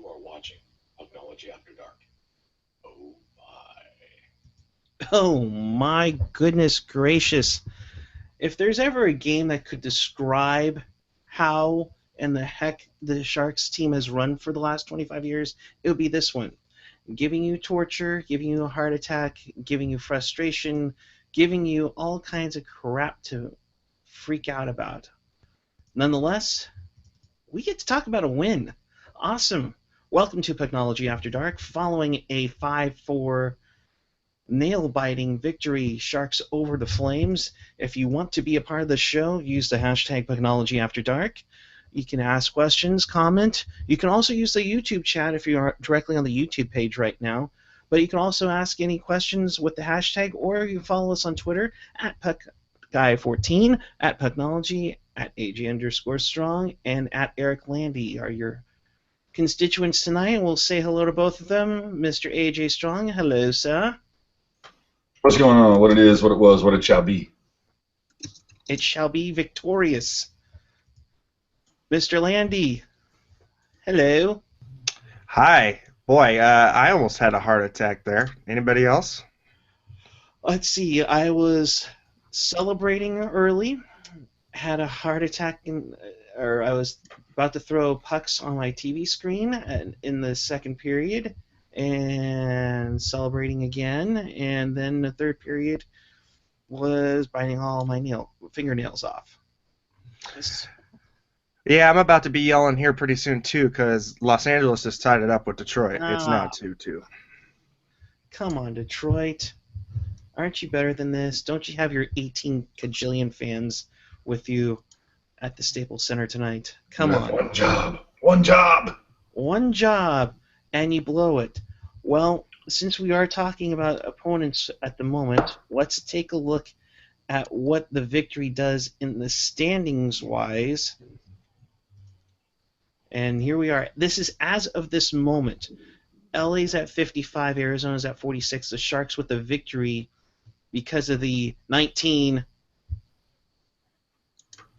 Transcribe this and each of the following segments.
You are watching Pucknology After Dark. Oh my. Oh my goodness gracious. If there's ever a game that could describe how and the heck the Sharks team has run for the last 25 years, it would be this one. Giving you torture, giving you a heart attack, giving you frustration, giving you all kinds of crap to freak out about. Nonetheless, we get to talk about a win. Awesome. Welcome to Pucknology After Dark, following a 5-4 nail-biting victory, Sharks over the Flames. If you want to be a part of the show, use the hashtag #PucknologyAfterDark. You can ask questions, comment. You can also use the YouTube chat if you are directly on the YouTube page right now. But you can also ask any questions with the hashtag, or you can follow us on Twitter at PuckGuy14, at Pucknology, at AJ_Strong, and at Eric Landy are your constituents tonight. And we'll say hello to both of them. Mr. AJ Strong, hello, sir. What's going on? What it is, what it was, what it shall be. It shall be victorious. Mr. Landy, hello. Hi. Boy, I almost had a heart attack there. Anybody else? Let's see, I was celebrating early, had a heart attack, or I was about to throw pucks on my TV screen in the second period, and celebrating again, and then the third period was biting all my fingernails off. Yeah, I'm about to be yelling here pretty soon, too, because Los Angeles has tied it up with Detroit. It's now 2-2. Come on, Detroit. Aren't you better than this? Don't you have your 18 cajillion fans with you at the Staples Center tonight? Come on. One job. One job. One job, and you blow it. Well, since we are talking about opponents at the moment, let's take a look at what the victory does in the standings-wise. And here we are. This is as of this moment. LA's at 55, Arizona's at 46. The Sharks with the victory because of the 19...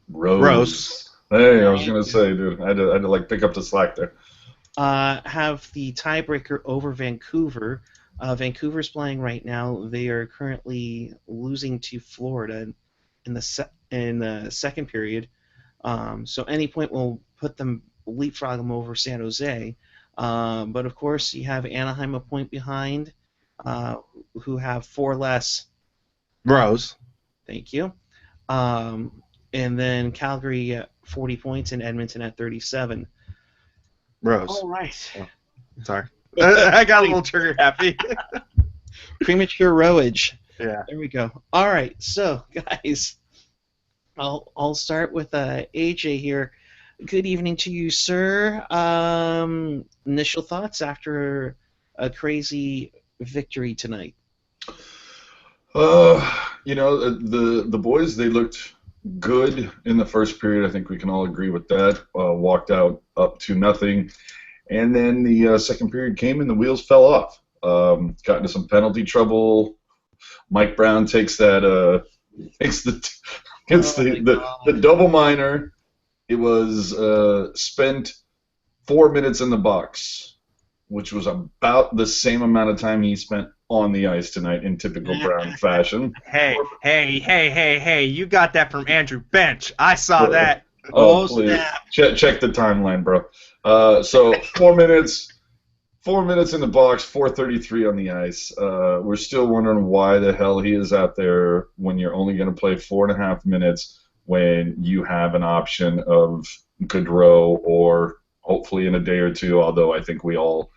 Rose. Hey, I was going to say, dude, I had to like pick up the slack there. Have the tiebreaker over Vancouver. Vancouver's playing right now. They are currently losing to Florida in the second period. So any point will leapfrog them over San Jose. But of course, you have Anaheim a point behind, who have 4 less. Rose. Thank you. And then Calgary at 40 points and Edmonton at 37. Rose. All right. Oh, sorry. I got a little trigger happy. Premature rowage. Yeah. There we go. All right. So, guys, I'll start with AJ here. Good evening to you, sir. Initial thoughts after a crazy victory tonight? The boys, they looked good in the first period. I think we can all agree with that. Walked out up to nothing. And then the second period came and the wheels fell off. Got into some penalty trouble. Mike Brown takes that, hits the double minor. It was spent 4 minutes in the box, which was about the same amount of time he spent on the ice tonight in typical Brown fashion. Hey, you got that from Andrew Bench. I saw that. Oh, please. Check the timeline, bro. So 4 minutes in the box, 4:33 on the ice. We're still wondering why the hell he is out there when you're only going to play 4.5 minutes when you have an option of Gaudreau or hopefully in a day or two, although I think we all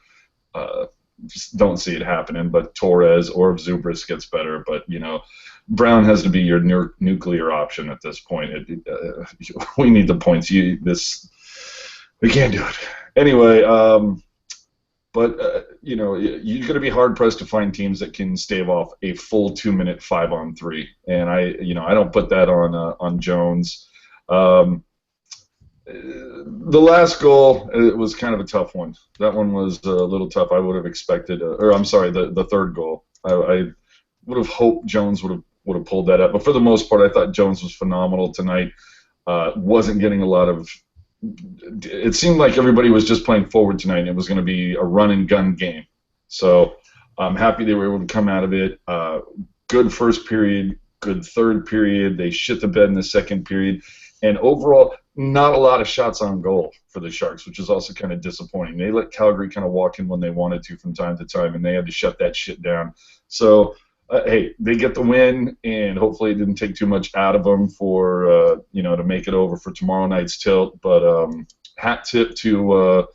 just don't see it happening, but Torres or if Zubris gets better. But, Brown has to be your nuclear option at this point. We need the points. We can't do it. Anyway, you're going to be hard-pressed to find teams that can stave off a full 2-minute 5-on-3. And I don't put that on Jones. The last goal, it was kind of a tough one. That one was a little tough. I would have expected, the third goal. I would have hoped Jones would have pulled that up. But for the most part, I thought Jones was phenomenal tonight. Wasn't getting a lot of it seemed like everybody was just playing forward tonight, and it was going to be a run and gun game. So I'm happy they were able to come out of it. Good first period, good third period. They shit the bed in the second period, and overall, not a lot of shots on goal for the Sharks, which is also kind of disappointing. They let Calgary kind of walk in when they wanted to from time to time, and they had to shut that shit down. So. Hey, they get the win, and hopefully it didn't take too much out of them for to make it over for tomorrow night's tilt. But hat tip to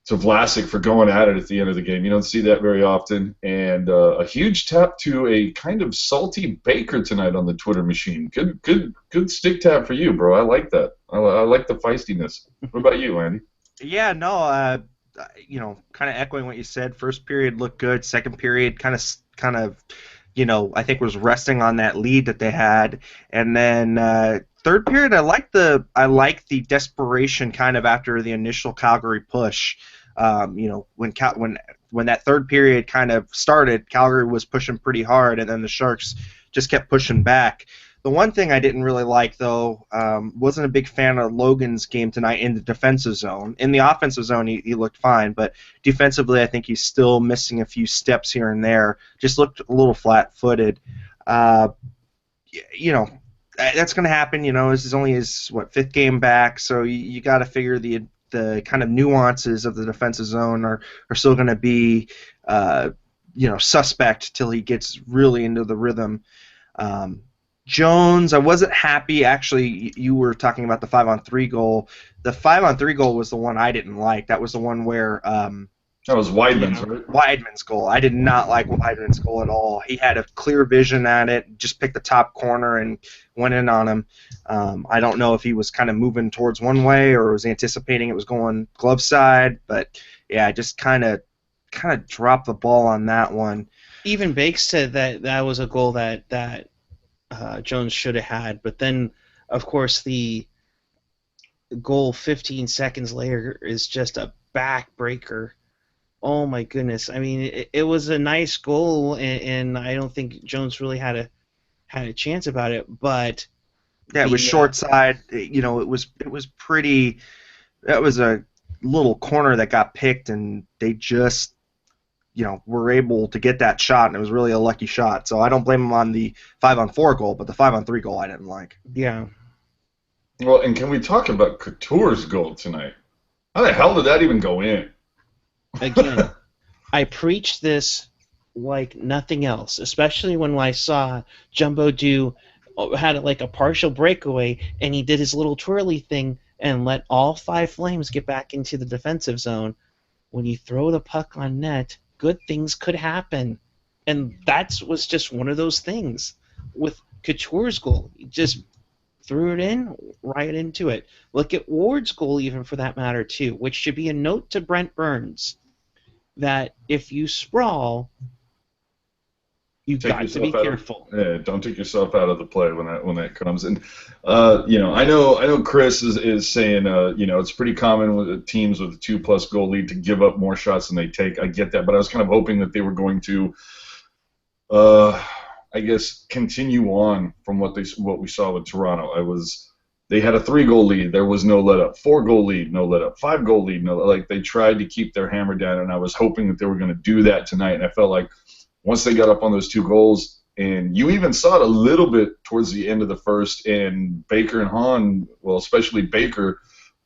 Vlasic for going at it at the end of the game. You don't see that very often, and a huge tap to a kind of salty Baker tonight on the Twitter machine. Good stick tap for you, bro. I like that. I like the feistiness. What about you, Andy? Yeah, no, kind of echoing what you said. First period looked good. Second period kind of, I think was resting on that lead that they had. And then third period, I like the desperation kind of after the initial Calgary push. When that third period kind of started, Calgary was pushing pretty hard, and then the Sharks just kept pushing back. The one thing I didn't really like, though, wasn't a big fan of Logan's game tonight in the defensive zone. In the offensive zone, he looked fine, but defensively, I think he's still missing a few steps here and there. Just looked a little flat-footed. That's going to happen. This is only his fifth game back, so you got to figure the kind of nuances of the defensive zone are still going to be suspect till he gets really into the rhythm. Jones, I wasn't happy. Actually, you were talking about the 5-on-3 goal. The 5-on-3 goal was the one I didn't like. That was the one where that was Weidman's, right? Weidman's goal. I did not like Weidman's goal at all. He had a clear vision at it, just picked the top corner and went in on him. I don't know if he was kind of moving towards one way or was anticipating it was going glove side, but yeah, just kind of dropped the ball on that one. Even Bake said that was a goal that Jones should have had, but then, of course, the goal 15 seconds later is just a backbreaker. Oh my goodness! I mean, it was a nice goal, and I don't think Jones really had a chance about it. But yeah, it was short side. It was pretty. That was a little corner that got picked, and they just were able to get that shot, and it was really a lucky shot. So I don't blame them on the 5-on-4 goal, but the 5-on-3 goal I didn't like. Yeah. Well, and can we talk about Couture's goal tonight? How the hell did that even go in? Again, I preach this like nothing else, especially when I saw Jumbo had a partial breakaway, and he did his little twirly thing and let all 5 Flames get back into the defensive zone. When you throw the puck on net, good things could happen. And that was just one of those things. With Couture's goal, he just threw it in, right into it. Look at Ward's goal, even for that matter, too, which should be a note to Brent Burns that if you sprawl, you've got to be careful. Don't take yourself out of the play when that comes. And I know Chris is saying it's pretty common with teams with a 2+ goal lead to give up more shots than they take. I get that, but I was kind of hoping that they were going to, I guess, continue on from what we saw with Toronto. They had a 3-goal lead. There was no let up. 4-goal lead, no let up. 5-goal lead, no. Like, they tried to keep their hammer down, and I was hoping that they were going to do that tonight. And I felt like once they got up on those 2 goals, and you even saw it a little bit towards the end of the first, and Baker and Hahn, well, especially Baker,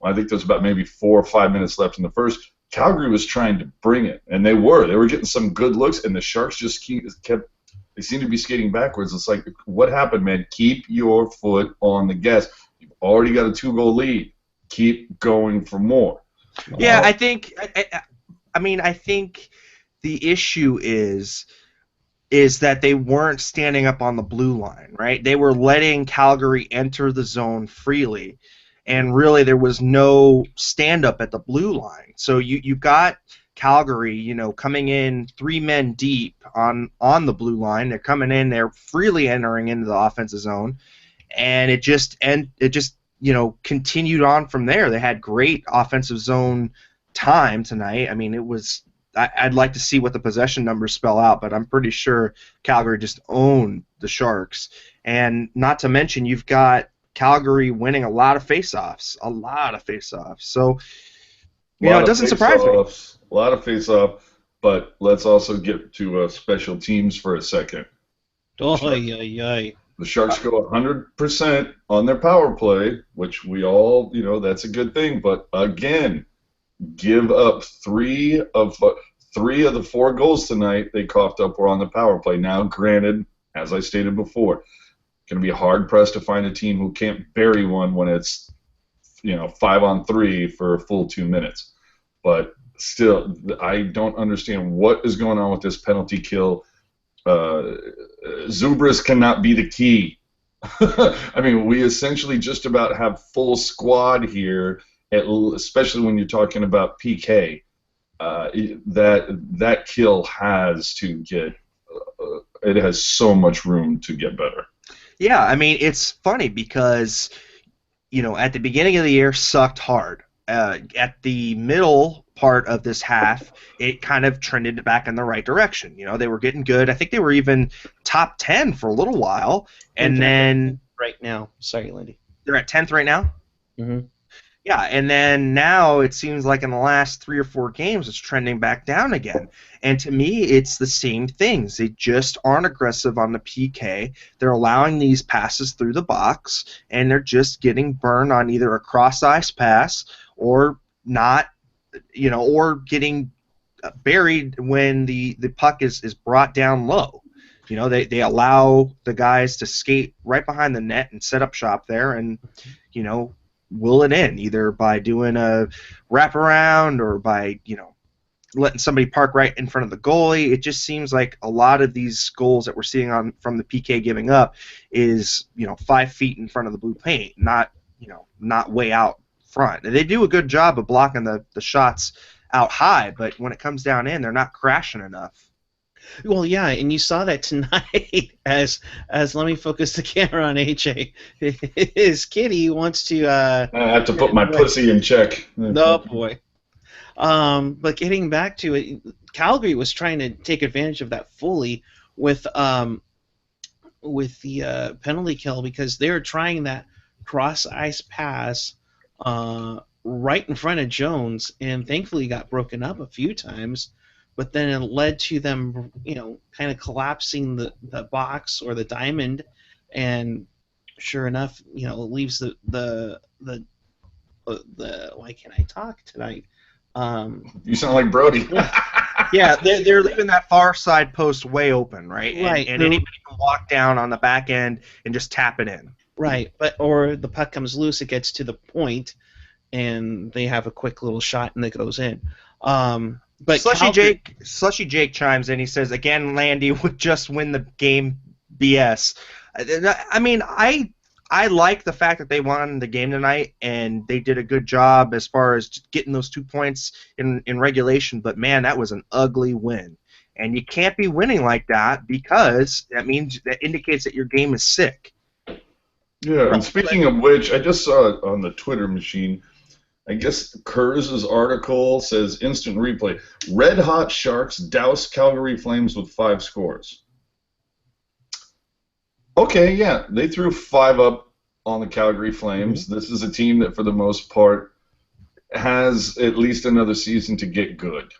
I think there's about maybe 4 or 5 minutes left in the first. Calgary was trying to bring it, and they were getting some good looks, and the Sharks just kept. They seemed to be skating backwards. It's like, what happened, man? Keep your foot on the gas. You've already got a 2-goal lead. Keep going for more. Yeah, I think. I think the issue is that they weren't standing up on the blue line, right? They were letting Calgary enter the zone freely, and really there was no stand-up at the blue line. So you got Calgary, coming in 3 men deep on the blue line. They're coming in, they're freely entering into the offensive zone, and it just continued on from there. They had great offensive zone time tonight. I mean, it was. I'd like to see what the possession numbers spell out, but I'm pretty sure Calgary just owned the Sharks. And not to mention, you've got Calgary winning a lot of faceoffs. So, A lot it of doesn't surprise me. face-offs, a lot of face-off, but let's also get to special teams for a second. Oy, oy, oy. The Sharks go 100% on their power play, which we all, that's a good thing. But again, give up three of the 4 goals tonight they coughed up were on the power play. Now, granted, as I stated before, going to be hard pressed to find a team who can't bury one when it's 5-on-3 for a full 2 minutes. But still, I don't understand what is going on with this penalty kill. Zubris cannot be the key. I mean, we essentially just about have full squad here, especially when you're talking about PK. That kill has to get. It has so much room to get better. Yeah, I mean, it's funny because, at the beginning of the year sucked hard. At the middle part of this half, it kind of trended back in the right direction. They were getting good. I think they were even top 10 for a little while. And then right now, sorry, Lindy. They're at 10th right now? Mm-hmm. Yeah, and then now it seems like in the last 3 or 4 games it's trending back down again. And to me, it's the same things. They just aren't aggressive on the PK. They're allowing these passes through the box, and they're just getting burned on either a cross-ice pass or not, or getting buried when the puck is brought down low. They allow the guys to skate right behind the net and set up shop there and, will it in either by doing a wraparound or by letting somebody park right in front of the goalie. It just seems like a lot of these goals that we're seeing from the PK giving up is 5 feet in front of the blue paint, not way out front. And they do a good job of blocking the shots out high, but when it comes down in, they're not crashing enough. Well, yeah, and you saw that tonight as let me focus the camera on AJ. His kitty wants to. I have to put my pussy in check. No, boy. But getting back to it, Calgary was trying to take advantage of that fully with the penalty kill because they were trying that cross ice pass right in front of Jones, and thankfully got broken up a few times. But then it led to them, kind of collapsing the box or the diamond, and sure enough, it leaves the why can't I talk tonight? You sound like Brody. Yeah, they're leaving that far side post way open, right? Right. And anybody can walk down on the back end and just tap it in. Right, or the puck comes loose, it gets to the point, and they have a quick little shot and it goes in. But Slushy Jake chimes in. He says, "Again, Landy would just win the game." BS. I mean, I like the fact that they won the game tonight, and they did a good job as far as getting those 2 points in regulation. But man, that was an ugly win, and you can't be winning like that because that indicates that your game is sick. Yeah, and speaking of which, I just saw it on the Twitter machine. I guess Kurz's article says instant replay. Red Hot Sharks douse Calgary Flames with 5 scores. Okay, yeah, they threw 5 up on the Calgary Flames. Mm-hmm. This is a team that, for the most part, has at least another season to get good.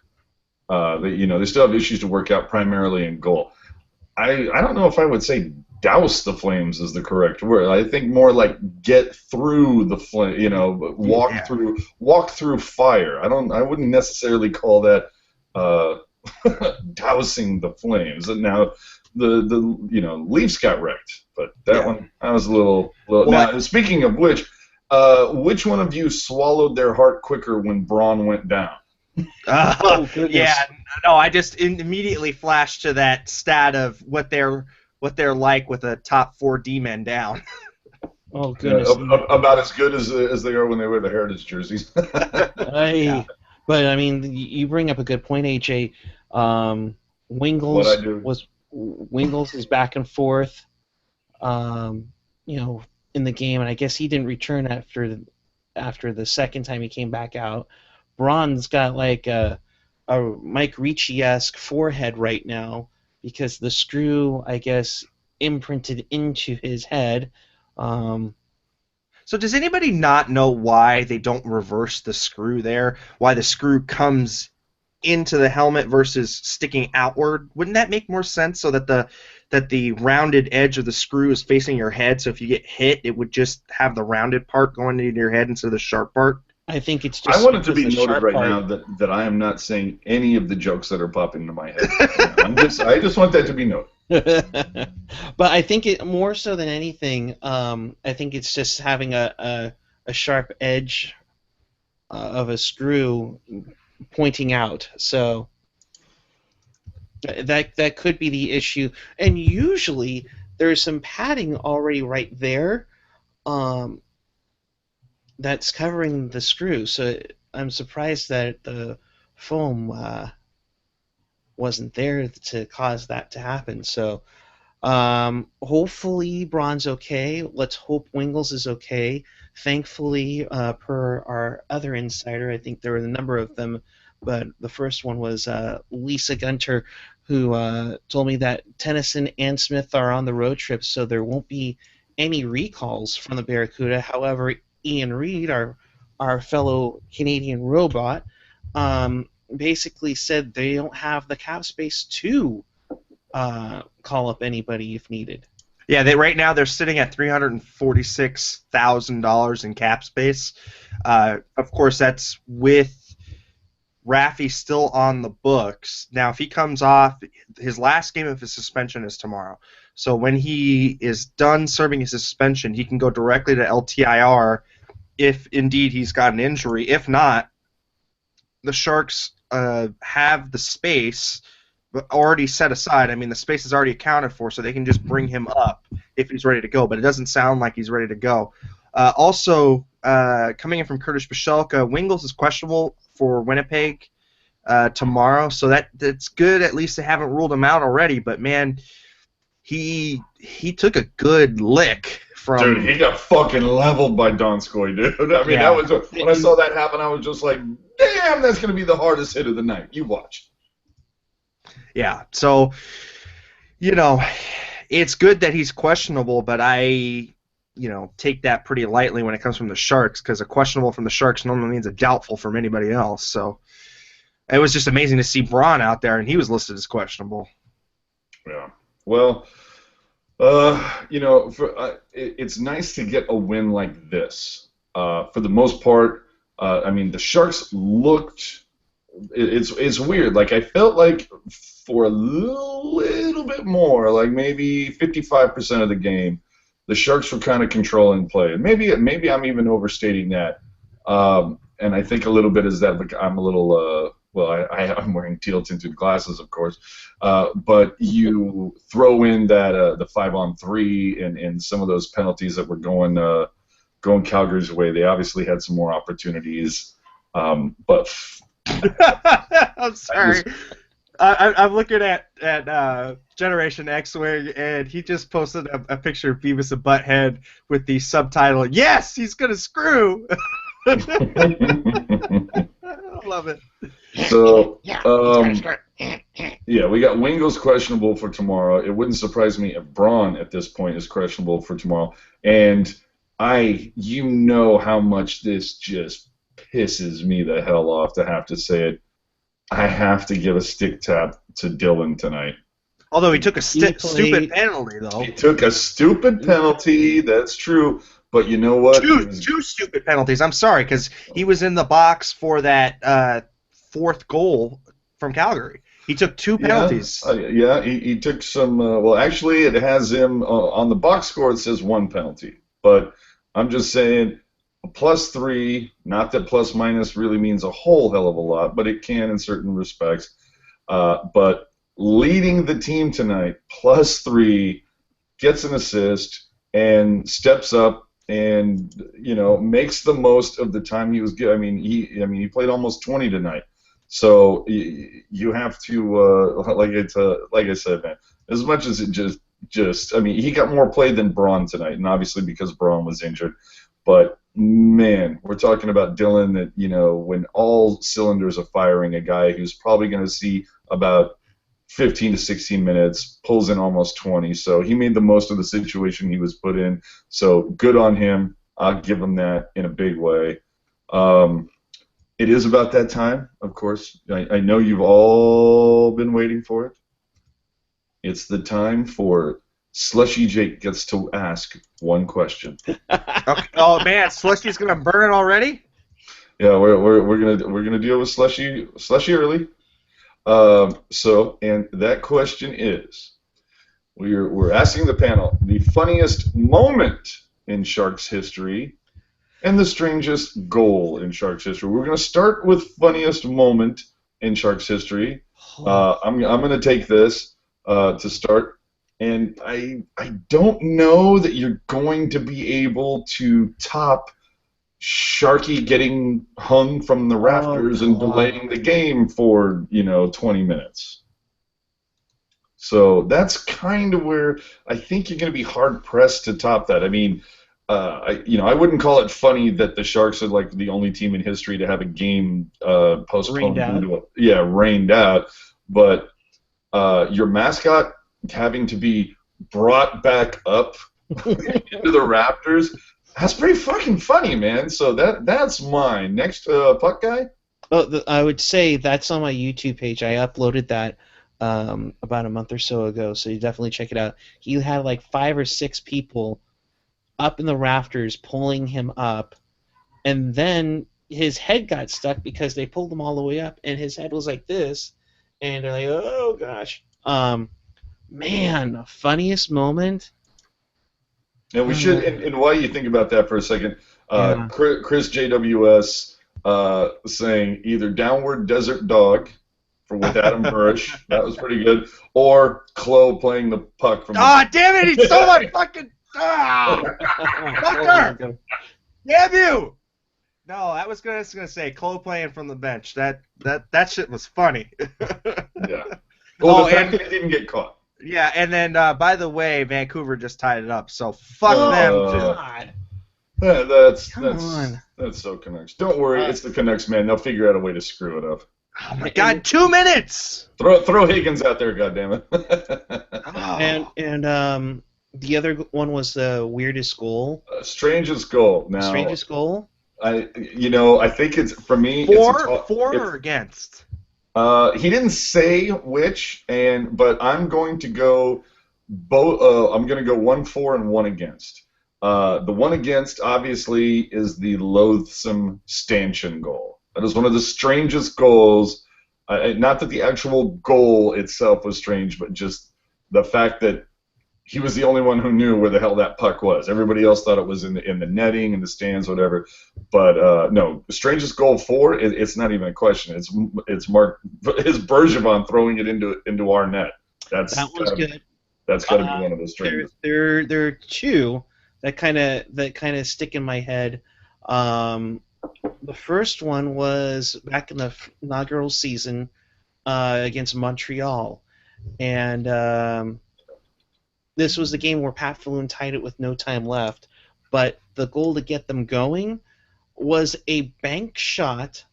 They still have issues to work out, primarily in goal. I don't know if I would say douse the Flames is the correct word. I think more like get through the flame. Walk through fire. I wouldn't necessarily call that dousing the Flames. And now the Leafs got wrecked, but one I was a little. Now, speaking of which one of you swallowed their heart quicker when Braun went down? Yeah, no, I just immediately flashed to that stat of what they're like with a top 4 D-men down. Oh, goodness. About as good as they are when they wear the Heritage jerseys. Yeah. But, I mean, you bring up a good point, AJ. Wingles is back and forth, in the game, and I guess he didn't return after the second time he came back out. Braun's got like a Mike Ricci-esque forehead right now because the screw, I guess, imprinted into his head. So does anybody not know why they don't reverse the screw there? Why the screw comes into the helmet versus sticking outward? Wouldn't that make more sense so that the rounded edge of the screw is facing your head, so if you get hit, it would just have the rounded part going into your head instead of the sharp part? I think it's I just want it to because be the noted sharp right part. now that I am not saying any of the jokes that are popping into my head. I just want that to be noted. But I think it more so than anything. I think it's just having a sharp edge of a screw pointing out. So that could be the issue. And usually there's some padding already right there. That's covering the screw. So I'm surprised that the foam wasn't there to cause that to happen. So hopefully Braun's okay. Let's hope Wingles is okay. Thankfully, per our other insider, I think there were a number of them, but the first one was Lisa Gunter, who told me that Tennyson and Smith are on the road trip, so there won't be any recalls from the Barracuda. However, Ian Reed, our fellow Canadian robot, basically said they don't have the cap space to call up anybody if needed. Yeah, right now they're sitting at $346,000 in cap space. Of course, that's with Raffi still on the books. Now, if he comes off, his last game of his suspension is tomorrow. So when he is done serving his suspension, he can go directly to LTIR if indeed he's got an injury. If not, the Sharks have the space already set aside. I mean, the space is already accounted for, so they can just bring him up if he's ready to go. But it doesn't sound like he's ready to go. Also, coming in from Curtis Bishelka, Wingles is questionable for Winnipeg tomorrow, so that's good. At least they haven't ruled him out already. But man, he took a good lick from. Dude, he got fucking leveled by Donskoy, dude. I mean, Yeah. that was when I saw that happen. I was just like, damn, that's gonna be the hardest hit of the night. You watch. Yeah, so, it's good that he's questionable, but I, take that pretty lightly when it comes from the Sharks, because a questionable from the Sharks normally means a doubtful from anybody else. So it was just amazing to see Braun out there, and he was listed as questionable. Yeah. Well, it's nice to get a win like this. For the most part, I mean, the Sharks looked. It's weird. Like, I felt like for a little bit more, like maybe 55% of the game, the Sharks were kind of controlling play. And maybe I'm even overstating that. And I think a little bit is that I'm a little I'm wearing teal tinted glasses, of course. But you throw in that the 5-on-3 and some of those penalties that were going Calgary's way. They obviously had some more opportunities, but. I'm sorry. I'm looking at Generation X-Wing, and he just posted a picture of Beavis and Butthead with the subtitle, "Yes, he's gonna screw." I love it. So, we got Wingles questionable for tomorrow. It wouldn't surprise me if Braun at this point is questionable for tomorrow. And you know how much this just pisses me the hell off to have to say it. I have to give a stick tap to Dylan tonight. Although he took a stupid penalty, though. He took a stupid penalty, that's true. But you know what? Two stupid penalties. I'm sorry, because he was in the box for that fourth goal from Calgary. He took two penalties. He took some. Actually, it has him on the box score. It says one penalty. But I'm just saying, a +3. Not that plus minus really means a whole hell of a lot, but it can in certain respects. But leading the team tonight, +3, gets an assist and steps up. And makes the most of the time he was given. He played almost 20 tonight, so you have to like I said, man. As much as it he got more play than Braun tonight, and obviously because Braun was injured. But man, we're talking about Dylan. That when all cylinders are firing, a guy who's probably going to see about 15 to 16 minutes, pulls in almost 20. So he made the most of the situation he was put in. So good on him. I'll give them that in a big way. It is about that time, of course. I know you've all been waiting for it. It's the time for Slushy Jake gets to ask one question. Okay. Oh man, Slushy's gonna burn it already. Yeah, we're gonna deal with Slushy early. And that question is, we're asking the panel the funniest moment in Sharks history and the strangest goal in Sharks history. We're gonna start with funniest moment in Sharks history. I'm gonna take this to start, and I don't know that you're going to be able to top Sharky getting hung from the rafters and delaying the game for 20 minutes. So that's kind of where I think you're going to be hard pressed to top that. I mean, I wouldn't call it funny that the Sharks are like the only team in history to have a game postponed rained out. But your mascot having to be brought back up into the rafters. That's pretty fucking funny, man. So that's mine. Next, Puck Guy? Oh, I would say that's on my YouTube page. I uploaded that about a month or so ago, so you definitely check it out. He had like 5 or 6 people up in the rafters pulling him up, and then his head got stuck because they pulled him all the way up, and his head was like this, and they're like, oh gosh. Man, funniest moment? And we should, and while you think about that for a second, Chris JWS saying either Downward Desert Dog with Adam Burish, that was pretty good, or Chloe playing the puck from. Damn it! He stole my fucking. Fucker! Damn you! No, I was gonna say Chloe playing from the bench. That shit was funny. Yeah. Well, the fact that he didn't get caught. Yeah, and then by the way, Vancouver just tied it up, so fuck them too. That's so Canucks. Don't worry, it's the Canucks, man. They'll figure out a way to screw it up. Oh my God, 2 minutes! Throw Higgins out there, goddammit. And the other one was the weirdest goal. Strangest goal. Now, strangest goal. I think it's for me. For or against. He didn't say which, but I'm going to go both. I'm going to go 1 for and 1 against. The 1 against obviously is the loathsome stanchion goal. That is one of the strangest goals. Not that the actual goal itself was strange, but just the fact that he was the only one who knew where the hell that puck was. Everybody else thought it was in the netting, in the stands, whatever. But no, the strangest goal for it's not even a question. It's Mark Bergevin throwing it into our net. That was good. That's got to be one of the strangest. There are 2 that kind of stick in my head. The first one was back in the inaugural season against Montreal, and this was the game where Pat Falloon tied it with no time left, but the goal to get them going was a bank shot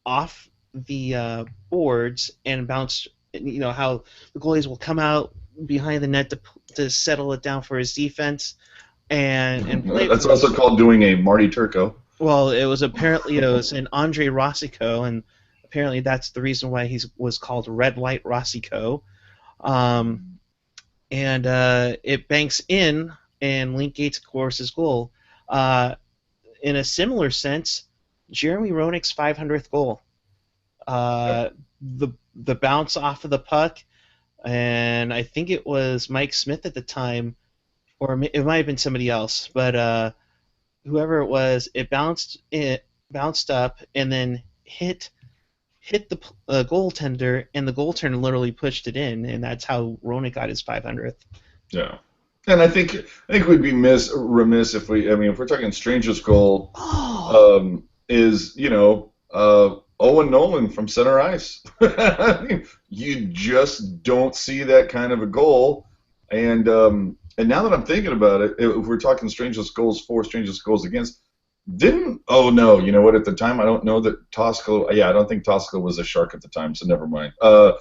off the boards and bounced. You know how the goalies will come out behind the net to settle it down for his defense, and play. That's also called doing a Marty Turco. Well, it was an Andre Rossico, and apparently that's the reason why he was called Red Light Rossico. And it banks in, and Link Gates scores his goal. In a similar sense, Jeremy Roenick's 500th goal. The bounce off of the puck, and I think it was Mike Smith at the time, or it might have been somebody else, but whoever it was, it bounced up and then hit the goaltender, and the goaltender literally pushed it in, and that's how Roenick got his 500th. Yeah, and I think we'd be remiss if we're talking strangest goal, is Owen Nolan from center ice. You just don't see that kind of a goal, and now that I'm thinking about it, if we're talking strangest goals for, strangest goals against. You know what, at the time, I don't know that Tosca, I don't think Tosca was a Shark at the time, so never mind. Well,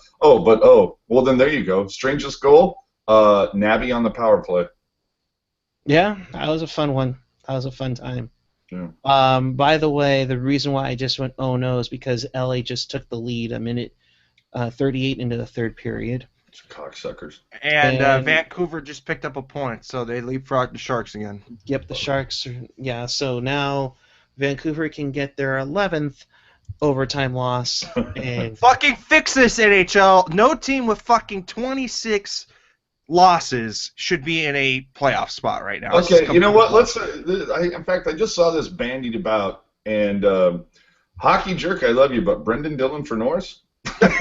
then there you go. Strangest goal, Nabby on the power play. Yeah, that was a fun one. That was a fun time. Yeah. By the way, the reason why I just went oh no is because LA just took the lead a minute 38 into the third period. Cocksuckers. And And- Vancouver just picked up a point, so they leapfrogged the Sharks again. Yep, the Sharks. Yeah, so now Vancouver can get their 11th overtime loss. And Fucking fix this, NHL. No team with fucking 26 losses should be in a playoff spot right now. Okay, you know what? Let's. In fact, I just saw this bandied about, and hockey jerk, I love you, but Brendan Dillon for Norris. okay,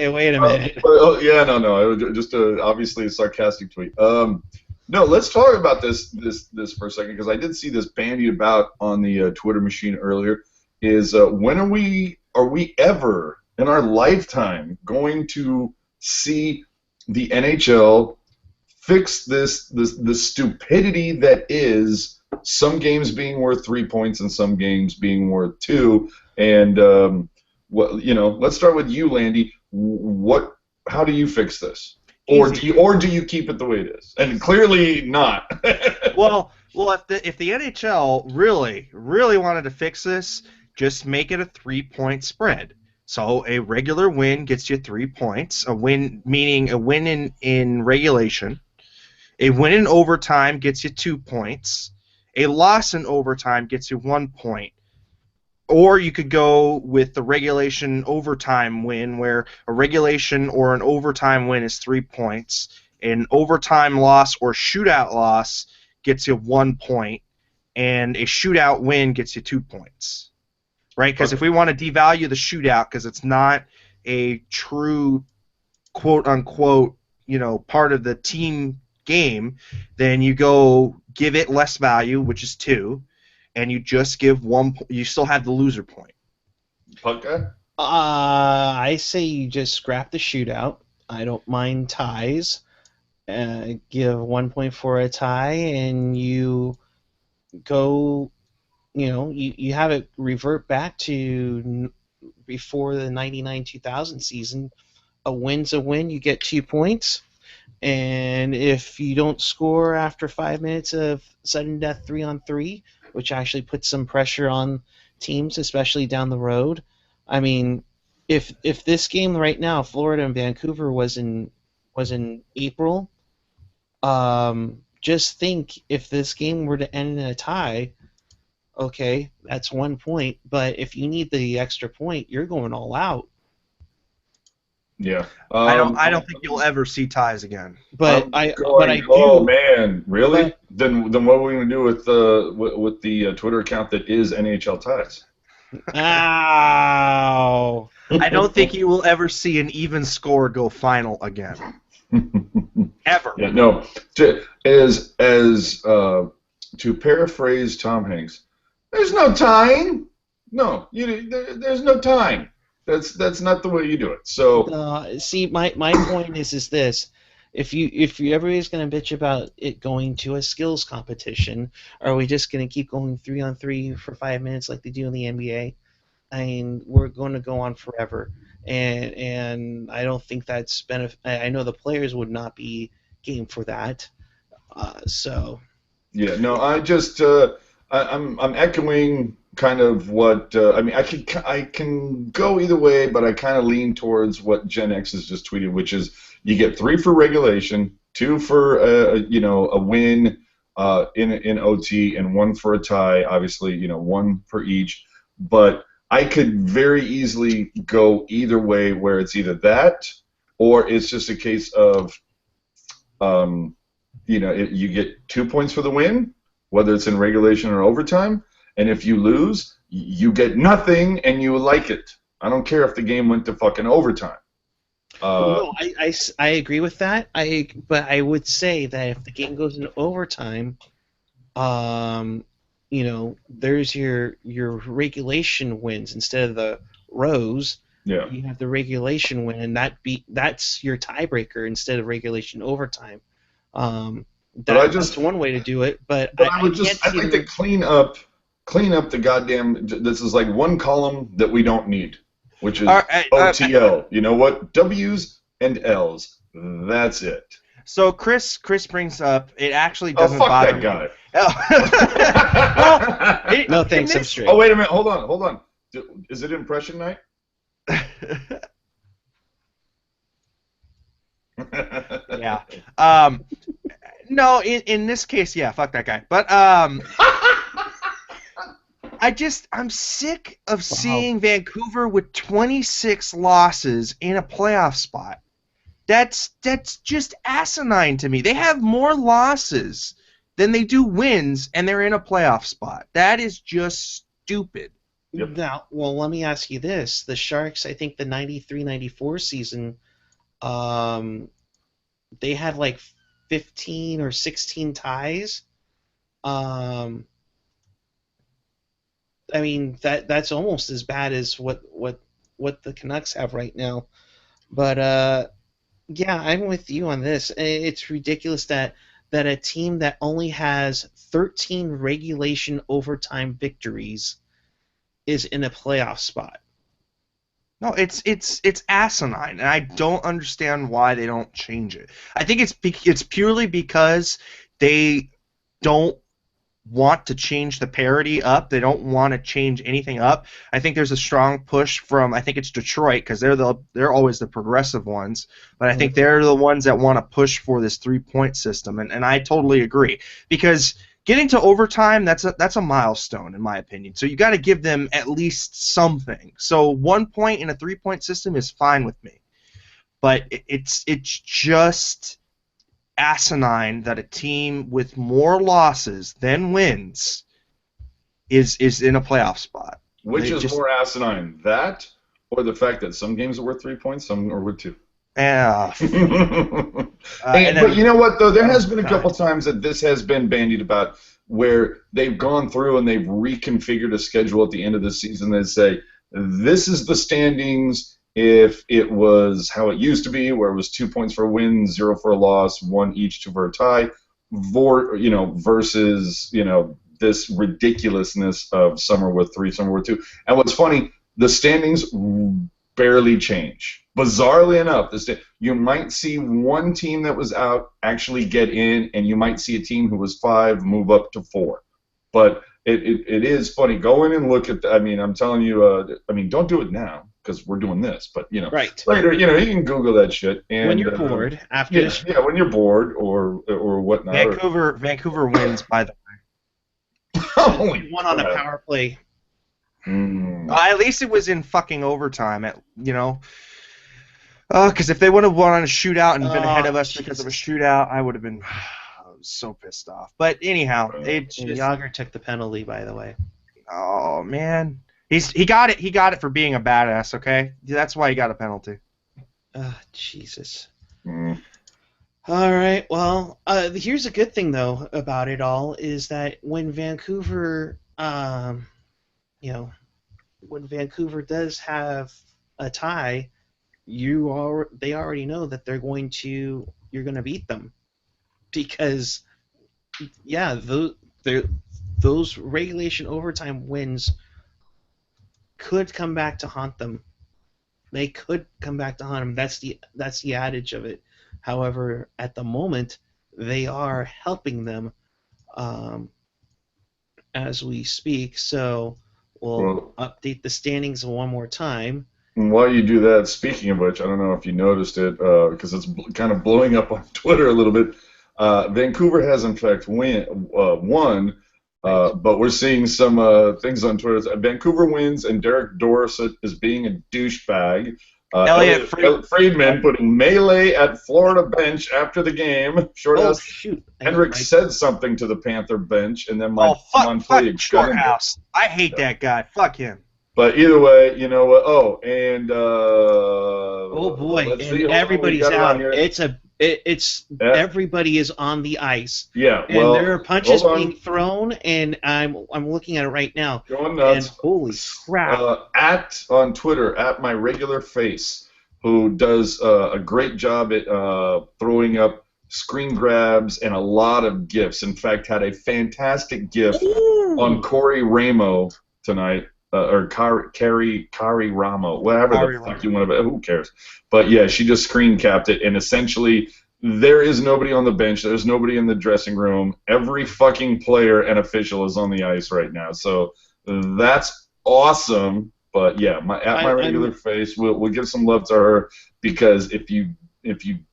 wait a minute. Yeah, no, it was just obviously a sarcastic tweet. No, let's talk about this for a second, because I did see this bandied about on the Twitter machine earlier. Is when are we ever in our lifetime going to see the NHL fix the stupidity that is some games being worth 3 points and some games being worth 2? And let's start with you, Landy. How do you fix this? Or do you keep it the way it is? And clearly not. well, if the NHL really wanted to fix this, just make it a 3-point spread. So a regular win gets you 3 points. A win meaning a win in regulation. A win in overtime gets you 2 points. A loss in overtime gets you 1 point. Or you could go with the regulation overtime win, where a regulation or an overtime win is 3 points. An overtime loss or shootout loss gets you 1 point, and a shootout win gets you 2 points. Right? Because if we want to devalue the shootout because it's not a true quote unquote, part of the team game, then you go give it less value, which is 2. And you just give 1. You still have the loser point. Puck guy? I say you just scrap the shootout. I don't mind ties. Give 1 point for a tie, and you go. You have it revert back to before the 99-2000 season. A win's a win. You get 2 points. And if you don't score after 5 minutes of sudden death 3-on-3, which actually puts some pressure on teams, especially down the road. I mean, if this game right now, Florida and Vancouver, was in April, just think if this game were to end in a tie, okay, that's 1 point. But if you need the extra point, you're going all out. Yeah. I don't think you'll ever see ties again. But I do. Oh man, really? Then what are we gonna do with the Twitter account that is NHL Ties? Ow! I don't think you will ever see an even score go final again. Ever. Yeah, no. To paraphrase Tom Hanks, there's no tying. No, there's no tying. That's not the way you do it. So see, my point is this: if everybody's gonna bitch about it going to a skills competition, are we just gonna keep going 3-on-3 for 5 minutes like they do in the NBA? I mean, we're going to go on forever, and I don't think that's I know the players would not be game for that. So. Yeah, no, I just I'm echoing kind of what I mean. I can go either way, but I kind of lean towards what Gen X has just tweeted, which is you get 3 for regulation, 2 for a win in OT, and 1 for a tie. Obviously, 1 for each. But I could very easily go either way, where it's either that or it's just a case of you get 2 points for the win, whether it's in regulation or overtime. And if you lose, you get nothing, and you like it. I don't care if the game went to fucking overtime. No, I agree with that. But I would say that if the game goes into overtime, there's your regulation wins instead of the rows. Yeah. You have the regulation win, and that's your tiebreaker instead of regulation overtime. That's one way to do it. But I think to clean up the goddamn. This is like one column that we don't need, which is OTL. You know what? W's and L's. That's it. So Chris brings up it actually Oh, doesn't fuck bother that me. guy. Well, No in thanks, I'm this, straight. Oh, wait a minute. Hold on. Is it impression night? yeah. No, in this case, yeah, fuck that guy. But I'm sick of seeing Vancouver with 26 losses in a playoff spot. That's just asinine to me. They have more losses than they do wins, and they're in a playoff spot. That is just stupid. Yep. Now, well, let me ask you this: the Sharks, I think the 93-94 season, they had like 15 or 16 ties. I mean that's almost as bad as what the Canucks have right now. But yeah, I'm with you on this. It's ridiculous that a team that only has 13 regulation overtime victories is in a playoff spot. No, it's asinine, and I don't understand why they don't change it. I think it's purely because they don't want to change the parity up. They don't want to change anything up. I think there's a strong push from I think it's Detroit because they're always the progressive ones, but I think they're the ones that want to push for this 3-point system, and I totally agree because getting to overtime that's a milestone in my opinion. So you got to give them at least something. So 1 point in a 3-point system is fine with me, but it's just asinine that a team with more losses than wins is in a playoff spot. Which is more asinine, that or the fact that some games are worth 3 points, some are worth 2? Yeah. But you know what, though? There has been a couple times that this has been bandied about where they've gone through and they've reconfigured a schedule at the end of the season. They say, this is the standings if it was how it used to be, where it was 2 points for a win, 0 for a loss, 1 each for a tie, versus, this ridiculousness of some are worth 3, some are worth 2. And what's funny, the standings barely change. Bizarrely enough, you might see one team that was out actually get in, and you might see a team who was 5 move up to 4. But it is funny. Go in and look at. I'm telling you. Don't do it now because we're doing this. But right. Later, you can Google that shit. And, when you're bored after this. Yeah, when you're bored or whatnot. Vancouver wins by the way. Holy one on a power play. At least it was in fucking overtime. Because if they would have won on a shootout and been ahead of us because of a shootout, I would have been so pissed off. But anyhow, Yager took the penalty, by the way. Oh man, he got it. He got it for being a badass. Okay, that's why he got a penalty. Jesus. All right. Well, here's a good thing though about it all is that when Vancouver, when Vancouver does have a tie, they already know that you're going to beat them. Because, yeah, those regulation overtime wins could come back to haunt them. They could come back to haunt them. That's the adage of it. However, at the moment, they are helping them as we speak. So we'll update the standings one more time. And while you do that, speaking of which, I don't know if you noticed it because it's kind of blowing up on Twitter a little bit. Vancouver has, in fact, won, but we're seeing some things on Twitter. Vancouver wins, and Derek Dorsett is being a douchebag. Elliot Friedman putting melee at Florida bench after the game. Henrik said something to the Panther bench, and then fuck Shorthouse. I hate that guy. Fuck him. But either way, you know what? Oh, and oh boy, and everybody's out. Everybody is on the ice. Yeah, and there are punches being thrown, and I'm looking at it right now. Going nuts. And holy crap! On Twitter, at my regular face, who does a great job at throwing up screen grabs and a lot of GIFs. In fact, had a fantastic GIF on Corey Ramo tonight. Or Carrie Ramo, whatever the fuck you want to. Who cares? But yeah, she just screen capped it, and essentially there is nobody on the bench. There's nobody in the dressing room. Every fucking player and official is on the ice right now. So that's awesome. But yeah, my regular face, we'll give some love to her, because if you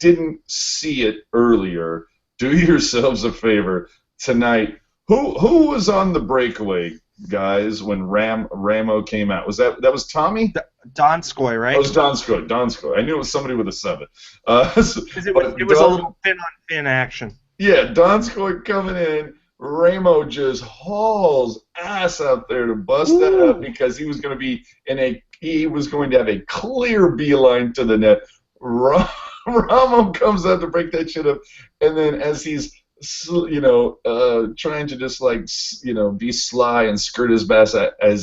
didn't see it earlier, do yourselves a favor tonight. Who was on the breakaway, guys, when Ramo came out? That was Tommy? Donskoy, right? It was Donskoy. Donskoy. I knew it was somebody with a 7. It was a little fin-on-fin action. Yeah, Donskoy coming in. Ramo just hauls ass out there to bust that up, because he was going to have a clear beeline to the net. Ramo comes out to break that shit up, and then as he's trying to just be sly and skirt his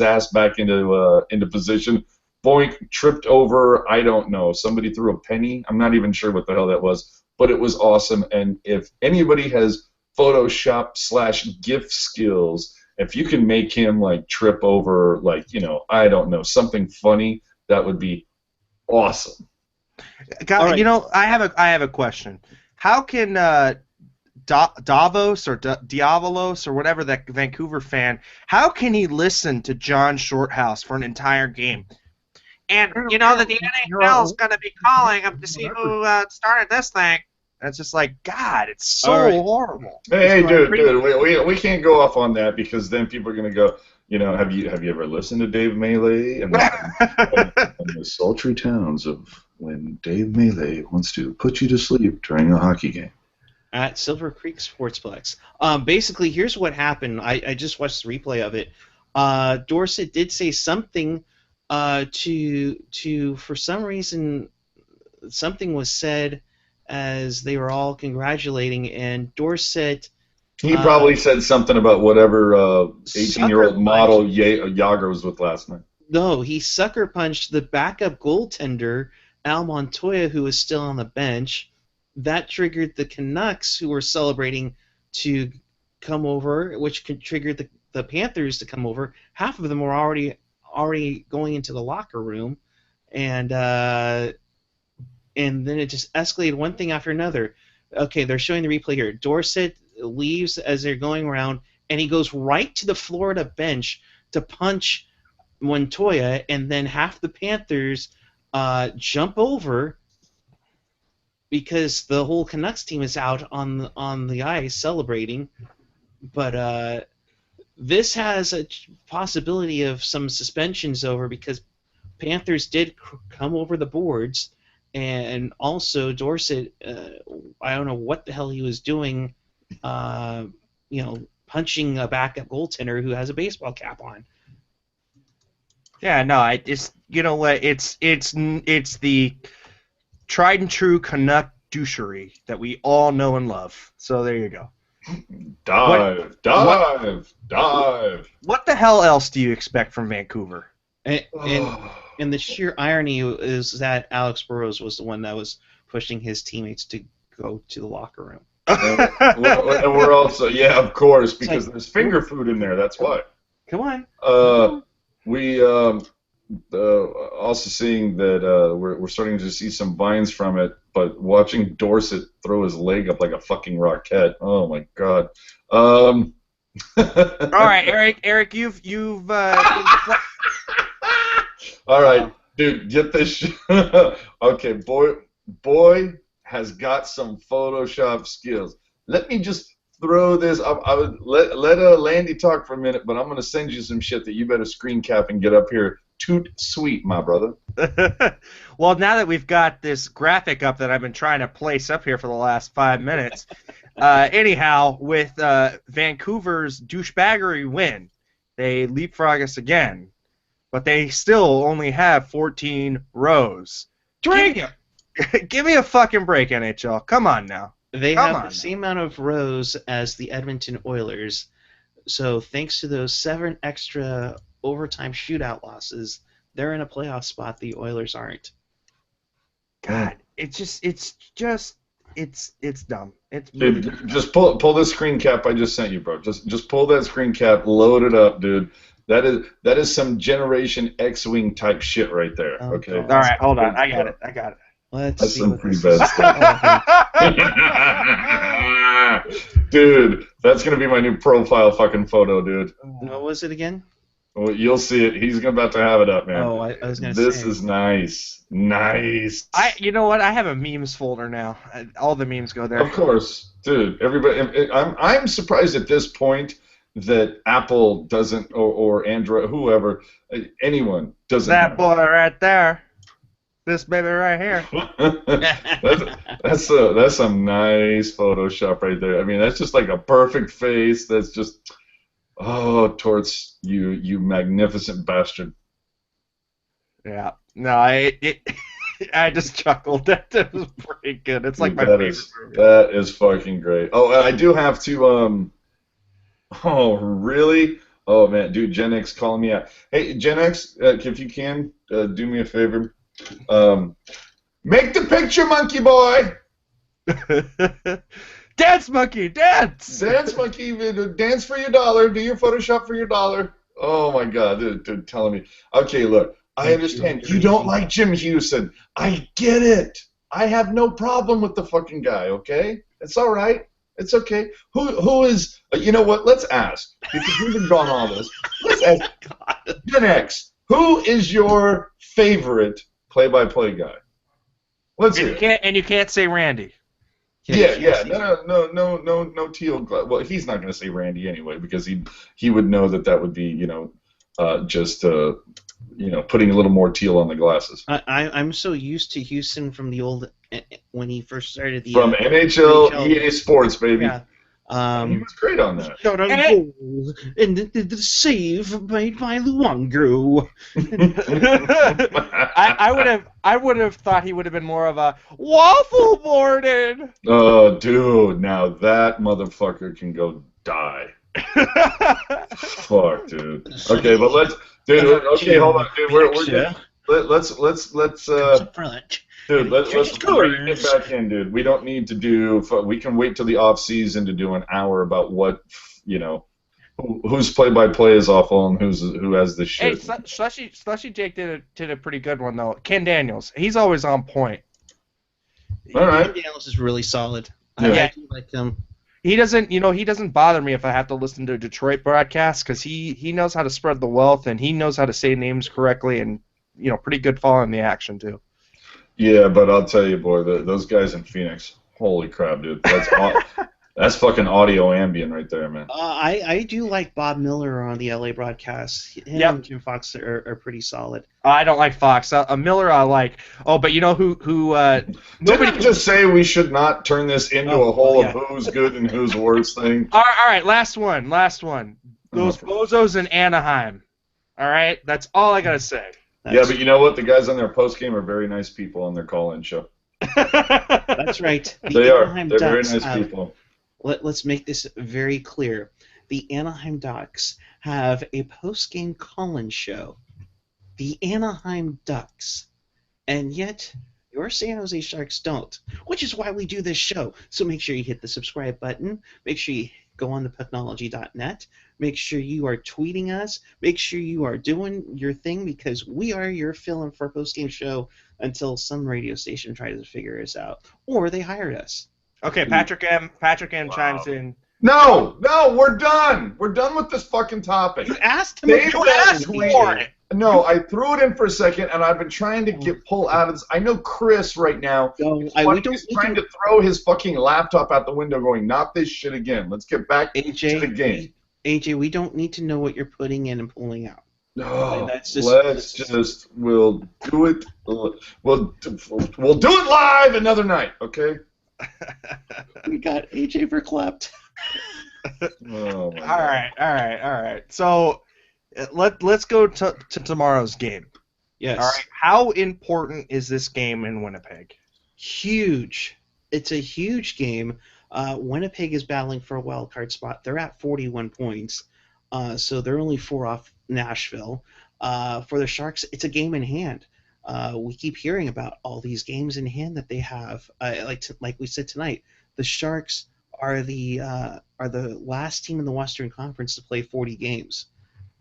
ass back into position. Boink, tripped over, I don't know. Somebody threw a penny. I'm not even sure what the hell that was, but it was awesome. And if anybody has Photoshop / GIF skills, if you can make him trip over, I don't know, something funny, that would be awesome. Right. I have a question. How can Davos or Diavolos or whatever, that Vancouver fan, how can he listen to John Shorthouse for an entire game? And that the NHL is going to be calling him to see who started this thing. And it's just like, God, it's so horrible. Hey, dude, we can't go off on that, because then people are going to go, have you ever listened to Dave Melee and the sultry towns of when Dave Melee wants to put you to sleep during a hockey game? At Silver Creek Sportsplex. Basically, here's what happened. I just watched the replay of it. Dorsett did say something to for some reason, something was said as they were all congratulating, and Dorsett... He probably said something about whatever 18-year-old model Yager was with last night. No, he sucker punched the backup goaltender, Al Montoya, who was still on the bench. That triggered the Canucks, who were celebrating, to come over, which triggered the Panthers to come over. Half of them were already going into the locker room, and then it just escalated one thing after another. Okay, they're showing the replay here. Dorsett leaves as they're going around, and he goes right to the Florida bench to punch Montoya, and then half the Panthers jump over, because the whole Canucks team is out on the ice celebrating. But this has a possibility of some suspensions over, because Panthers did come over the boards, and also Dorsett, I don't know what the hell he was doing, punching a backup goaltender who has a baseball cap on. Yeah, no, it's the tried and true Canuck douchery that we all know and love. So there you go. Dive. What the hell else do you expect from Vancouver? And the sheer irony is that Alex Burrows was the one that was pushing his teammates to go to the locker room. And we're also, of course, because there's finger food in there. That's why. Come on. We also seeing that we're starting to see some vines from it, but watching Dorsett throw his leg up like a fucking rocket. Oh my God. All right, Eric, you've All right, dude, get this shit. Okay, boy has got some Photoshop skills. Let me just throw this. I would let Landy talk for a minute, but I'm going to send you some shit that you better screen cap and get up here. Toot sweet, my brother. Well, now that we've got this graphic up that I've been trying to place up here for the last 5 minutes, anyhow, with Vancouver's douchebaggery win, they leapfrog us again, but they still only have 14 rows. Give me a fucking break, NHL. Come on now. They have the same amount of rows as the Edmonton Oilers, so thanks to those 7 extra overtime shootout losses, they're in a playoff spot. The Oilers aren't. God, it's dumb. It's dude, just pull this screen cap I just sent you, bro. Just pull that screen cap, load it up, dude. That is some Generation X-Wing type shit right there. Okay. All right, hold on. I got it. Let's That's see some what pretty this is. bad Dude, that's gonna be my new profile fucking photo, dude. What was it again? Well, you'll see it. He's about to have it up, man. Oh, I was gonna This say. is nice. Nice. You know what? I have a memes folder now. All the memes go there. Of course, dude. Everybody. I'm surprised at this point that Apple doesn't, or Android, whoever, anyone doesn't. That have boy right there. This baby right here. that's some nice Photoshop right there. I mean, that's just like a perfect face. That's just towards you magnificent bastard. Yeah. No, I just chuckled. That was pretty good. It's like Dude, my that favorite is movie. that is fucking great. Oh, and I do have to. Oh, really? Oh man, dude, Gen X calling me out. Hey, Gen X, if you can, do me a favor. Make the picture, monkey boy. Dance, monkey, dance! Dance, monkey. Dance for your dollar. Do your Photoshop for your dollar. Oh my God, dude, telling me. Okay, look, I understand. You don't like Jim Houston. I get it. I have no problem with the fucking guy. Okay, it's all right. It's okay. Who is? You know what? Let's ask because we've been gone all this. Let's ask Gen X. Who is your favorite play-by-play guy? Let's hear it. And you can't say Randy. Yeah. No teal. Well, he's not going to say Randy anyway because he would know that would be just putting a little more teal on the glasses. I'm so used to Houston from the old when he first started the From NHL, EA Sports, baby. Yeah. He was great on that. Shot on goal and the save made by Luongo. I would have thought he would have been more of a waffle boarded. Oh, dude, now that motherfucker can go die. Fuck, dude. Okay, but let's, dude. Okay, hold on, dude. We're good. Let's dude. Let's get back in, dude. We don't need to do. We can wait till the off season to do an hour about what whose play-by-play is awful and who has the shit. Hey, Slushy Jake did a pretty good one though. Ken Daniels, he's always on point. All right. Ken Daniels is really solid. Yeah. I do like him. He doesn't bother me if I have to listen to a Detroit broadcast because he knows how to spread the wealth and he knows how to say names correctly and pretty good following the action too. Yeah, but I'll tell you, boy, those guys in Phoenix, holy crap, dude, that's fucking audio ambient right there, man. I do like Bob Miller on the LA broadcast. Him and Jim Fox are pretty solid. I don't like Fox. Miller I like. Oh, but you know who? Nobody can just say we should not turn this into a whole of who's good and who's worse thing. All right, last one. Those bozos in Anaheim. All right, that's all I gotta say. Yeah, but you know what? The guys on their postgame are very nice people on their call-in show. That's right. They are. They're very nice people. Let's make this very clear. The Anaheim Ducks have a post-game call-in show. The Anaheim Ducks. And yet, your San Jose Sharks don't, which is why we do this show. So make sure you hit the subscribe button. Make sure you go on to Pucknology.net. Make sure you are tweeting us. Make sure you are doing your thing because we are your fill-in for a post-game show until some radio station tries to figure us out. Or they hired us. Okay, Patrick M. chimes in. No, we're done. We're done with this fucking topic. You asked him. You asked for it. No, I threw it in for a second, and I've been trying to pull out of this. I know Chris right now. He's trying to throw his fucking laptop out the window, going, "Not this shit again. Let's get back to the game." AJ, we don't need to know what you're putting in and pulling out. No, we'll do it. We'll do it live another night, okay? We got AJ verklept. Oh my All right. So let's go to tomorrow's game. Yes. All right. How important is this game in Winnipeg? Huge. It's a huge game. Winnipeg is battling for a wild card spot. They're at 41 points, so they're only 4 off Nashville. For the Sharks, it's a game in hand. We keep hearing about all these games in hand that they have. Like we said tonight, the Sharks are the last team in the Western Conference to play 40 games,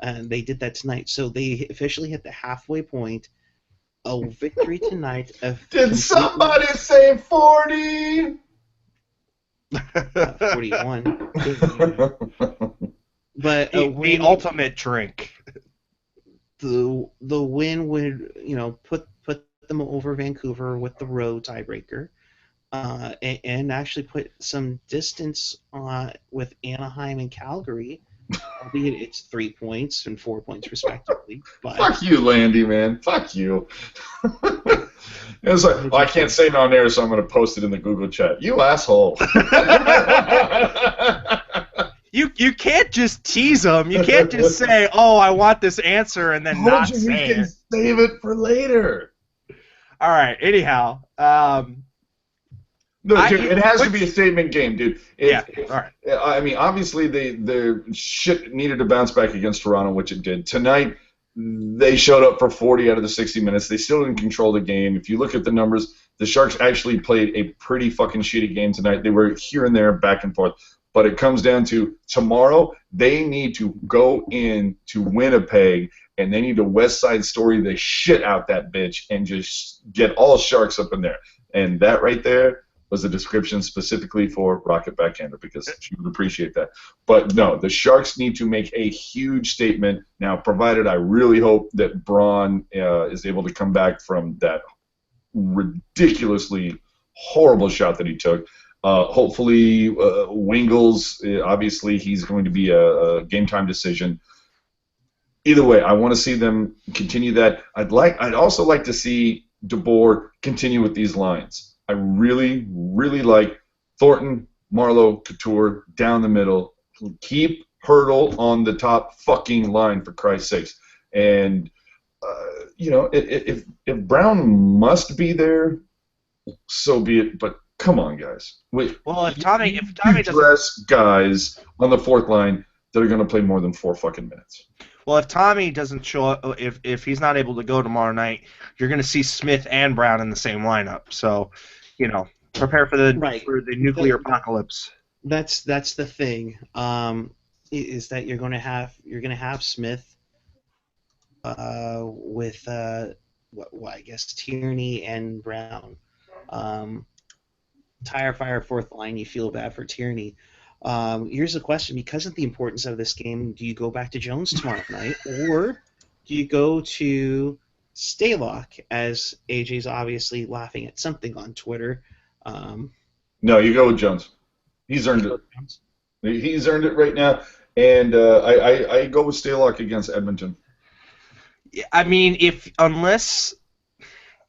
and they did that tonight. So they officially hit the halfway point a victory tonight of Did somebody say 40? 41. But a The win, ultimate drink. the win would put them over Vancouver with the road tiebreaker, and actually put some distance with Anaheim and Calgary, albeit it's 3 points and 4 points respectively. But Fuck you, Landy, man. Fuck you. It's like, I can't say it on air, so I'm going to post it in the Google chat. You asshole. You can't just tease them. You can't just say, "Oh, I want this answer," and then not we say can it. save it for later. All right. Anyhow, No, dude, it has to be a statement game, dude. Yeah. All right. I mean, obviously, their shit needed to bounce back against Toronto, which it did. Tonight, they showed up for 40 out of the 60 minutes. They still didn't control the game. If you look at the numbers, the Sharks actually played a pretty fucking shitty game tonight. They were here and there, back and forth. But it comes down to tomorrow, they need to go in to Winnipeg, and they need to West Side Story the shit out that bitch and just get all Sharks up in there. And that right there was a description specifically for Rocket Backhander, because she would appreciate that. But no, the Sharks need to make a huge statement now, provided I really hope that Braun is able to come back from that ridiculously horrible shot that he took. Hopefully, Wingles, obviously he's going to be a game-time decision. Either way, I want to see them continue that. I'd also like to see DeBoer continue with these lines. I really, really like Thornton, Marlowe, Couture down the middle. Keep Hurdle on the top fucking line, for Christ's sakes. And if Brown must be there, so be it. But come on, guys. Wait. Well, if Tommy doesn't dress guys on the fourth line that are going to play more than 4 fucking minutes. Well, if Tommy doesn't show up, if he's not able to go tomorrow night, you're going to see Smith and Brown in the same lineup. So, prepare for the nuclear apocalypse. That's the thing. Is that you're going to have Smith with I guess Tierney and Brown. Tire fire fourth line. You feel bad for Tierney. Here's the question: because of the importance of this game, do you go back to Jones tomorrow night, or do you go to Stalock? As AJ's obviously laughing at something on Twitter. No, you go with Jones. He's earned it. He's earned it right now, and I go with Stalock against Edmonton. I mean, unless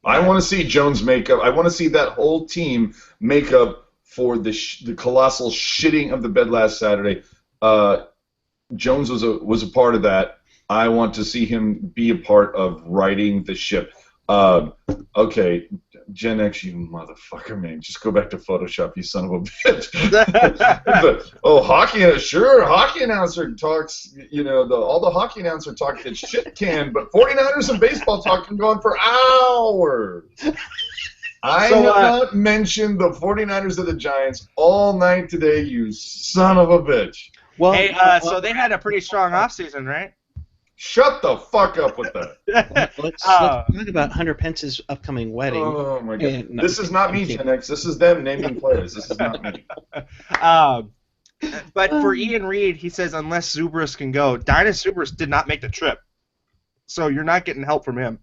I want to see Jones make up. I want to see that whole team make up for the colossal shitting of the bed last Saturday. Jones was a part of that. I want to see him be a part of righting the ship. Okay, Gen X, you motherfucker, man. Just go back to Photoshop, you son of a bitch. Hockey announcer talks, all the hockey announcer talk that shit can, but 49ers and baseball talk can go on for hours. I have not mentioned the 49ers of the Giants all night today, you son of a bitch. Well, hey, so they had a pretty strong offseason, right? Shut the fuck up with that. Let's talk about Hunter Pence's upcoming wedding. Oh, my God. This is not me, Gen X. This is them naming players. This is not me. But for Ian Reed, he says unless Zubris can go, Dinas Zubris did not make the trip. So you're not getting help from him.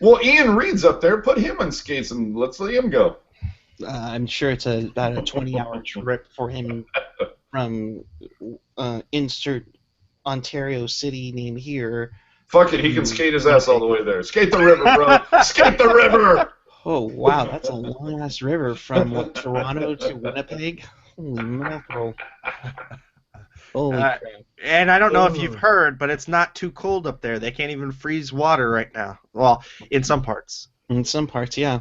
Well, Ian Reed's up there. Put him on skates and let's let him go. I'm sure it's about a 20-hour trip for him from insert Ontario city name here. Fuck it, he can skate his ass all the way there. Skate the river, bro. Skate the river! Oh, wow, that's a long-ass river from Toronto to Winnipeg. Holy mackerel. Holy crap. And I don't know if you've heard, but it's not too cold up there. They can't even freeze water right now. Well, in some parts. In some parts, yeah.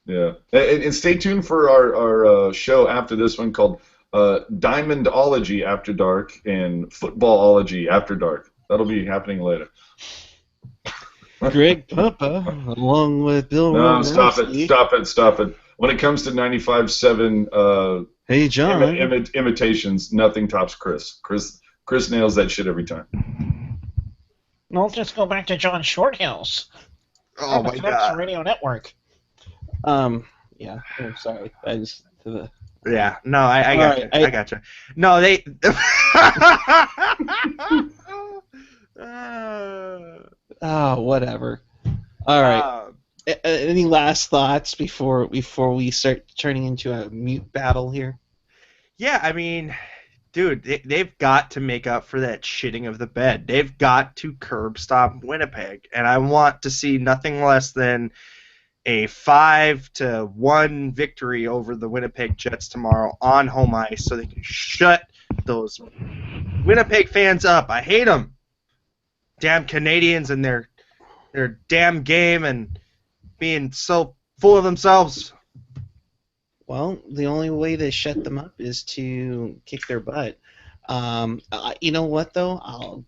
Yeah. And stay tuned for our show after this one called Diamondology After Dark and Footballology After Dark. That'll be happening later. Greg Papa, along with Bill. No, stop it. When it comes to 95.7 hey, John. Imitations, nothing tops Chris. Chris nails that shit every time. I'll just go back to John Shorthills. Oh on the my Canucks god. Radio Network. Yeah. I'm sorry. I just to the. Yeah. No, I All got right. you. I got you. No, they. Whatever. All right. Um, Any last thoughts before we start turning into a mute battle here? yeah, I mean, dude, they've got to make up for that shitting of the bed. They've got to curb stop Winnipeg, and I want to see nothing less than a 5-1 victory over the Winnipeg Jets tomorrow on home ice, so they can shut those Winnipeg fans up. I hate them. Damn Canadians and their damn game and being so full of themselves. Well, the only way to shut them up is to kick their butt. You know what though?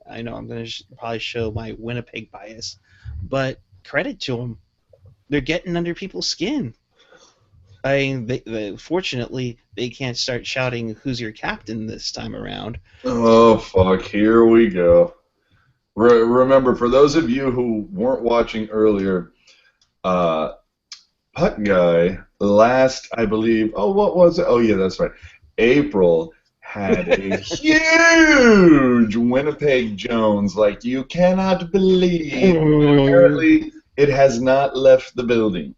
I know I'm going to probably show my Winnipeg bias, but credit to them. They're getting under people's skin. I mean, fortunately, they can't start shouting, "Who's your captain?" this time around. Oh, fuck. Here we go. Remember, for those of you who weren't watching earlier, Puck Guy last, I believe, oh, what was it? Oh, yeah, that's right. April had a huge Winnipeg Jones, like you cannot believe. Apparently, it has not left the building.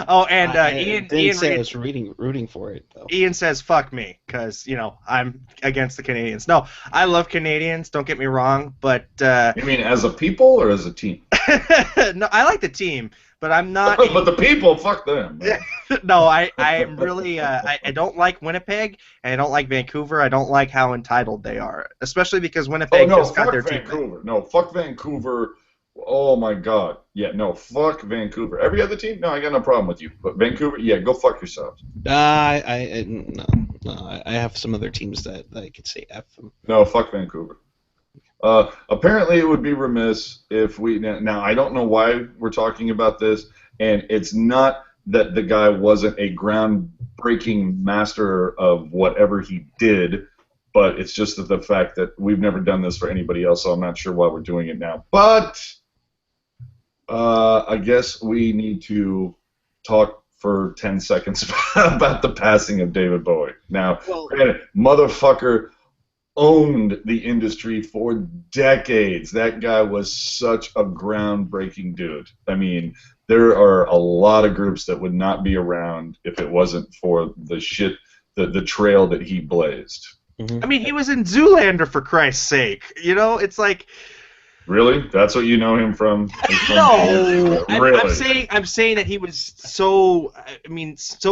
Oh, and I Ian didn't say I Reed, was rooting for it though. Ian says fuck me because I'm against the Canadians. No, I love Canadians. Don't get me wrong, but You mean as a people or as a team? no, I like the team, but I'm not. But the people, fuck them. Man. No, I'm really I don't like Winnipeg and I don't like Vancouver. I don't like how entitled they are, especially because Oh Winnipeg no, just got fuck their team back. Vancouver. No, fuck Vancouver. Oh my god. Yeah, no, fuck Vancouver. Every other team, no, I got no problem with you. But Vancouver, yeah, go fuck yourselves. No, I have some other teams that I could say F them. No, fuck Vancouver. Apparently, it would be remiss if we. Now, I don't know why we're talking about this, and it's not that the guy wasn't a groundbreaking master of whatever he did, but it's just that the fact that we've never done this for anybody else, so I'm not sure why we're doing it now. But I guess we need to talk for 10 seconds about the passing of David Bowie. Now, granted, motherfucker owned the industry for decades. That guy was such a groundbreaking dude. I mean, there are a lot of groups that would not be around if it wasn't for the shit, the trail that he blazed. Mm-hmm. I mean, he was in Zoolander, for Christ's sake. It's like. Really? That's what you know him from? No, Really? I'm saying that he was so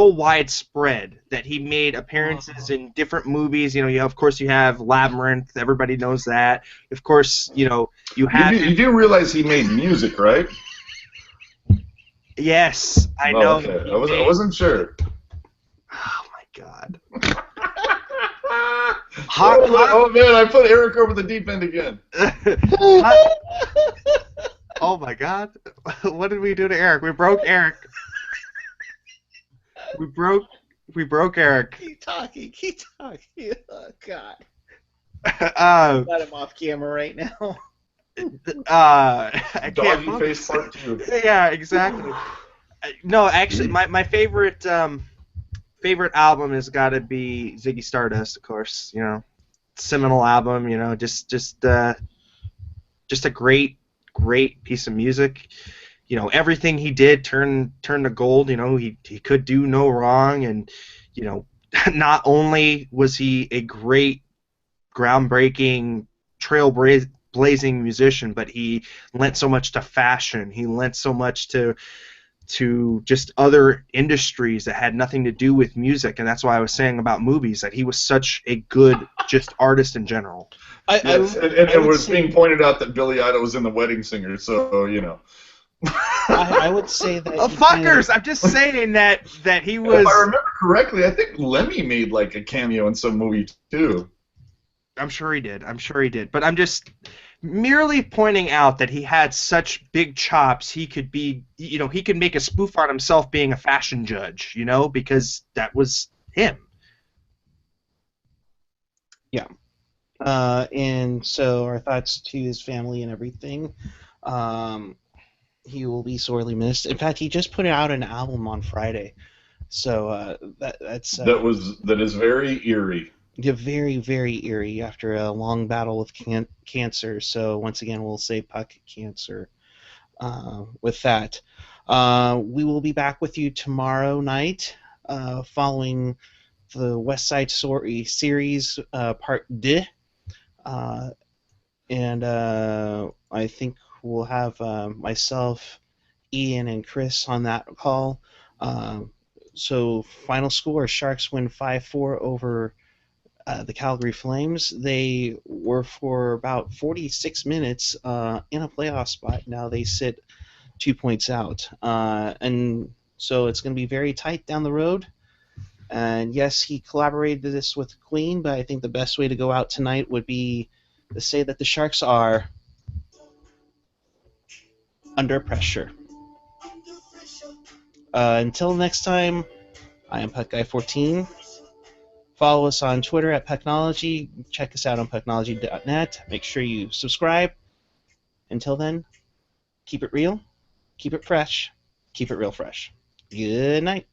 widespread that he made appearances in different movies. Of course you have Labyrinth. Everybody knows that. Of course, you have. You do realize he made music, right? Yes, I know. Okay. I wasn't sure. Oh my god. Oh man, I put Eric over the deep end again. Oh my god. What did we do to Eric? We broke Eric. We broke Eric. Keep talking. Oh God. Got him off camera right now. I Doggy can't face focus. part 2. Yeah, exactly. No, actually, my favorite album has got to be Ziggy Stardust, of course. Seminal album. Just a great piece of music. Everything he did turned to gold. He could do no wrong, and not only was he a great, groundbreaking, trailblazing musician, but he lent so much to fashion. He lent so much to just other industries that had nothing to do with music, and that's why I was saying about movies that he was such a good just artist in general. Yes, and it was being pointed out that Billy Idol was in The Wedding Singer, so I would say that. Oh, fuckers! I'm just saying that he was. If I remember correctly, I think Lemmy made like a cameo in some movie too. I'm sure he did. But I'm just merely pointing out that he had such big chops. He could be, he could make a spoof on himself being a fashion judge, because that was him. Yeah. And so our thoughts to his family and everything. He will be sorely missed. In fact, he just put out an album on Friday, so that's That is very eerie. very, very eerie after a long battle with cancer. So once again, we'll say Puck cancer. With that, we will be back with you tomorrow night, following the West Side Story series, part 2. And I think we'll have myself, Ian, and Chris on that call. So final score: Sharks win 5-4 over the Calgary Flames. They were for about 46 minutes in a playoff spot. Now they sit 2 points out, and so it's going to be very tight down the road. And yes, he collaborated this with Queen, but I think the best way to go out tonight would be to say that the Sharks are under pressure. Until next time, I am PuckGuy14. Follow us on Twitter at Pucknology. Check us out on pucknology.net. Make sure you subscribe. Until then, keep it real, keep it fresh, keep it real fresh. Good night.